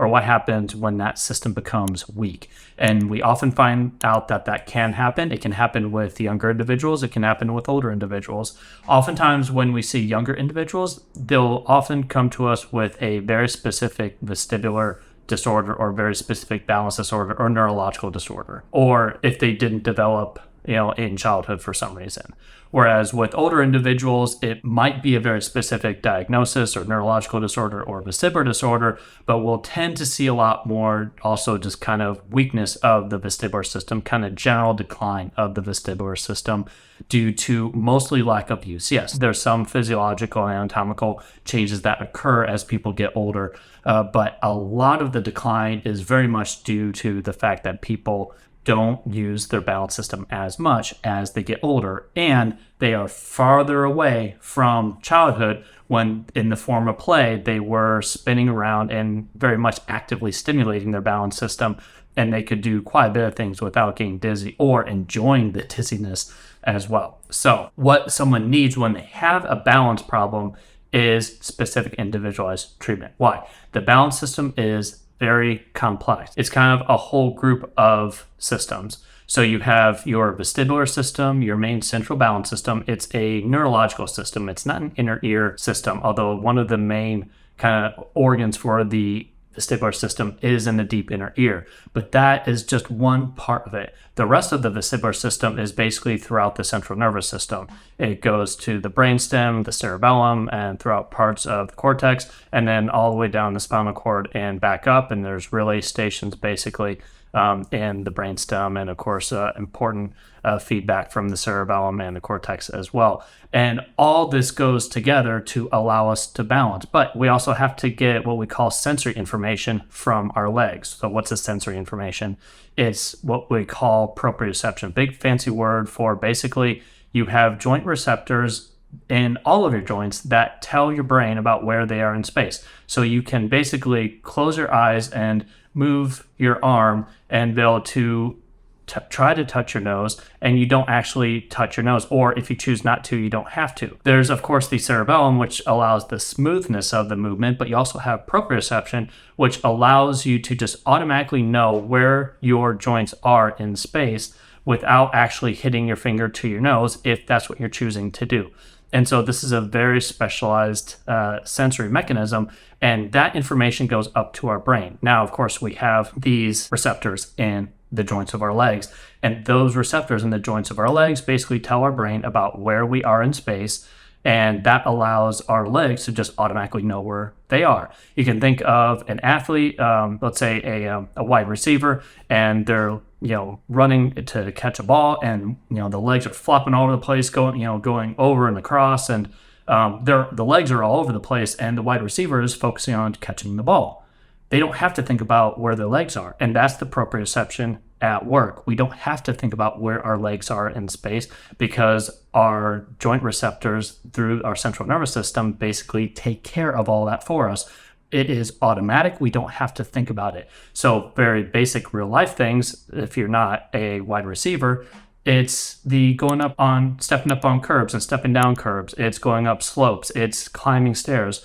or what happens when that system becomes weak. And we often find out that that can happen. It can happen with younger individuals. It can happen with older individuals. Oftentimes when we see younger individuals, they'll often come to us with a very specific vestibular disorder or very specific balance disorder or neurological disorder, or if they didn't develop in childhood for some reason. Whereas with older individuals, it might be a very specific diagnosis or neurological disorder or vestibular disorder, but we'll tend to see a lot more also just kind of weakness of the vestibular system, kind of general decline of the vestibular system due to mostly lack of use. Yes, there's some physiological and anatomical changes that occur as people get older, but a lot of the decline is very much due to the fact that people don't use their balance system as much as they get older, and they are farther away from childhood when in the form of play they were spinning around and very much actively stimulating their balance system, and they could do quite a bit of things without getting dizzy or enjoying the dizziness as well. So what someone needs when they have a balance problem is specific individualized treatment. Why? The balance system is very complex. It's kind of a whole group of systems. So you have your vestibular system, your main central balance system. It's a neurological system. It's not an inner ear system, although one of the main kind of organs for the vestibular system is in the deep inner ear. But that is just one part of it. The rest of the vestibular system is basically throughout the central nervous system. It goes to the brainstem, the cerebellum, and throughout parts of the cortex, and then all the way down the spinal cord and back up. And there's relay stations basically in the brainstem, and of course important feedback from the cerebellum and the cortex as well. And all this goes together to allow us to balance. But we also have to get what we call sensory information from our legs. So what's the sensory information? It's what we call proprioception. Big fancy word for basically you have joint receptors in all of your joints that tell your brain about where they are in space. So you can basically close your eyes and move your arm and be able to try to touch your nose, and you don't actually touch your nose, or if you choose not to, you don't have to. There's of course the cerebellum, which allows the smoothness of the movement, but you also have proprioception, which allows you to just automatically know where your joints are in space without actually hitting your finger to your nose if that's what you're choosing to do. And so this is a very specialized sensory mechanism, and that information goes up to our brain. Now, of course, we have these receptors in the joints of our legs, and those receptors in the joints of our legs basically tell our brain about where we are in space, and that allows our legs to just automatically know where they are. You can think of an athlete, let's say a wide receiver, and they're running to catch a ball, and the legs are flopping all over the place, going over and across, and the legs are all over the place, and the wide receiver is focusing on catching the ball. They don't have to think about where their legs are, and that's the proprioception at work. We don't have to think about where our legs are in space because our joint receptors through our central nervous system basically take care of all that for us. It is automatic. We don't have to think about it. So very basic real life things, if you're not a wide receiver, it's the stepping up on curbs and stepping down curbs. It's going up slopes. It's climbing stairs.